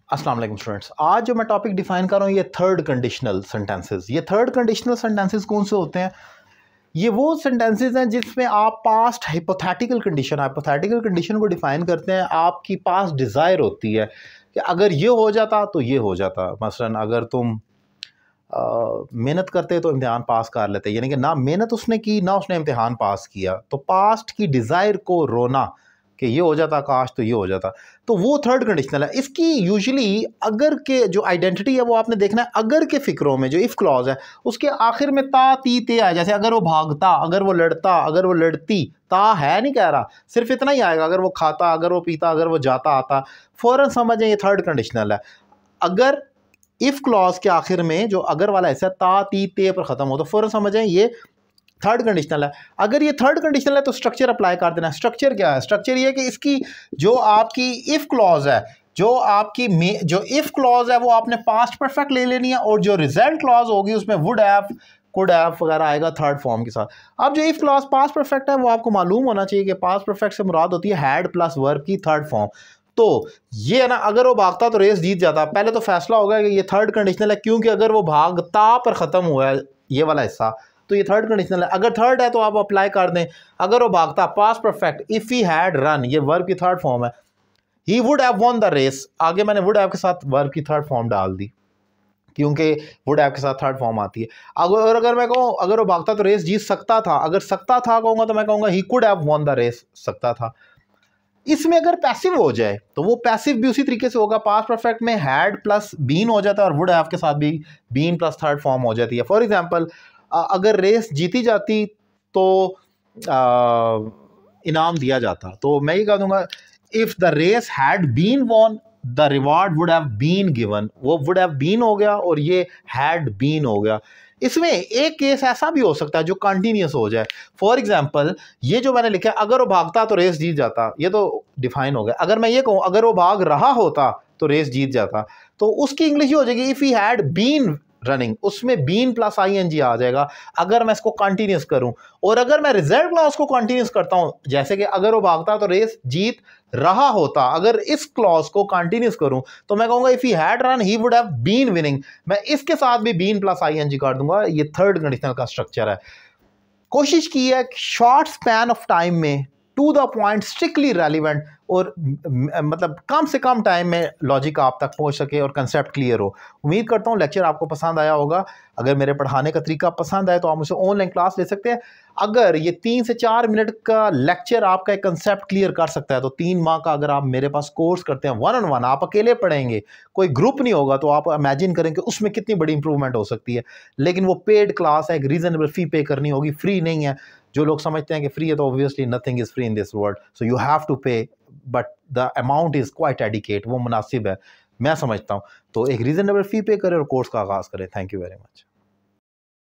अस्सलाम वालेकुम स्टूडेंट्स। आज जो मैं टॉपिक डिफाइन कर रहा हूँ ये थर्ड कंडीशनल सेंटेंसेस। ये थर्ड कंडीशनल सेंटेंसेस कौन से होते हैं? ये वो सेंटेंसेस हैं जिसमें आप पास्ट हाइपोथेटिकल कंडीशन को डिफाइन करते हैं। आपकी पास्ट डिज़ायर होती है कि अगर ये हो जाता तो ये हो जाता। मसलन अगर तुम मेहनत करते तो इम्तिहान पास कर लेते, यानी कि ना मेहनत उसने की ना उसने इम्तिहान पास किया, तो पास्ट की डिज़ायर को रोना कि ये हो जाता काश तो ये हो जाता, तो वो थर्ड कंडीशनल है। इसकी यूजुअली अगर के जो आइडेंटिटी है वो आपने देखना है अगर के फ़िक्रों में जो इफ़ क्लॉज है उसके आखिर में ता ती ते आए। जैसे अगर वो भागता, अगर वो लड़ता, अगर वो लड़ती, ता है नहीं कह रहा, सिर्फ इतना ही आएगा। अगर वो खाता, अगर वो पीता, अगर वो जाता आता, फ़ौरन समझें ये थर्ड कंडीशनल है। अगर इफ़ क्लॉज के आखिर में जो अगर वाला ऐसा ता ती ते पर ख़त्म हो तो फ़ौरन समझें ये थर्ड कंडीशनल है। अगर ये थर्ड कंडीशनल है तो स्ट्रक्चर अप्लाई कर देना। स्ट्रक्चर क्या है? स्ट्रक्चर ये है कि इसकी जो आपकी इफ़ क्लॉज है, जो इफ़ क्लॉज है वो आपने पास्ट परफेक्ट ले लेनी है, और जो रिजल्ट क्लॉज होगी उसमें वुड हैव, कुड हैव वगैरह आएगा थर्ड फॉर्म के साथ। अब जो इफ़ क्लॉज पास्ट परफेक्ट है वो आपको मालूम होना चाहिए कि पास्ट परफेक्ट से मुराद होती है हैड प्लस वर्ब की थर्ड फॉर्म। तो ये है ना, अगर वो भागता तो रेस जीत जाता। पहले तो फैसला होगा कि ये थर्ड कंडीशनल है, क्योंकि अगर वो भागता पर ख़त्म हुआ है ये वाला हिस्सा, तो ये थर्ड कंडीशनल है। अगर थर्ड है तो आप अप्लाई कर दें। अगर वो भागता, past perfect, if he had run, ये वर्ब की थर्ड फॉर्म है। He would have won the race, आगे मैंने वुड हैव के साथ वर्ब की थर्ड फॉर्म डाल दी क्योंकि वुड हैव के साथ थर्ड फॉर्म आती है। अगर मैं कहूँ अगर वो भागता तो रेस जीत सकता था, अगर सकता था कहूँगा तो मैं कहूँगा he could have won the race, सकता था। इसमें अगर पैसिव हो जाए तो वो पैसिव भी उसी तरीके से होगा। पास्ट परफेक्ट में हैड प्लस बीन हो जाता है और वुड हैव के साथ भी बीन प्लस थर्ड फॉर्म हो जाती है। फॉर एग्जांपल अगर रेस जीती जाती तो इनाम दिया जाता, तो मैं ये कह दूंगा if the race had been won the reward would have been given. वो वुड हैव बीन हो गया और ये हैड बीन हो गया। इसमें एक केस ऐसा भी हो सकता है जो कंटिन्यूस हो जाए। फॉर एग्जांपल ये जो मैंने लिखा है अगर वो भागता तो रेस जीत जाता, ये तो डिफाइन हो गया। अगर मैं ये कहूँ अगर वो भाग रहा होता तो रेस जीत जाता, तो उसकी इंग्लिश हो जाएगी if he had been running, उसमें बीन प्लस ING आ जाएगा अगर मैं इसको कंटिन्यूस करूं। और अगर मैं रिजल्ट क्लॉज को कंटिन्यूस करता हूं, जैसे कि अगर वो भागता तो रेस जीत रहा होता, अगर इस क्लॉज को कंटिन्यूस करूं तो मैं कहूंगा if he had run he would have been winning. मैं इसके साथ भी बीन प्लस ING कर दूंगा। ये थर्ड कंडीशनल का स्ट्रक्चर है। कोशिश की है शॉर्ट स्पैन ऑफ टाइम में to the point, strictly relevant, और मतलब कम से कम टाइम में लॉजिक आप तक पहुंच सके और कंसेप्ट क्लियर हो। उम्मीद करता हूं लेक्चर आपको पसंद आया होगा। अगर मेरे पढ़ाने का तरीका पसंद आए तो आप मुझसे ऑनलाइन क्लास ले सकते हैं। अगर ये 3 से 4 मिनट का लेक्चर आपका एक कंसेप्ट क्लियर कर सकता है तो 3 माह का अगर आप मेरे पास कोर्स करते हैं 1-on-1, आप अकेले पढ़ेंगे, कोई ग्रुप नहीं होगा, तो आप इमेजिन करें कि उसमें कितनी बड़ी इंप्रूवमेंट हो सकती है। लेकिन वो पेड क्लास है, एक रीजनेबल फी पे करनी होगी, फ्री नहीं है। जो लोग समझते हैं कि फ्री है तो obviously nothing is free in this world, so you have to pay, but the amount is quite adequate, वो मुनासिब है मैं समझता हूँ। तो एक रीज़नेबल फ़ी पे करें और कोर्स का आगाज़ करें। Thank you very much.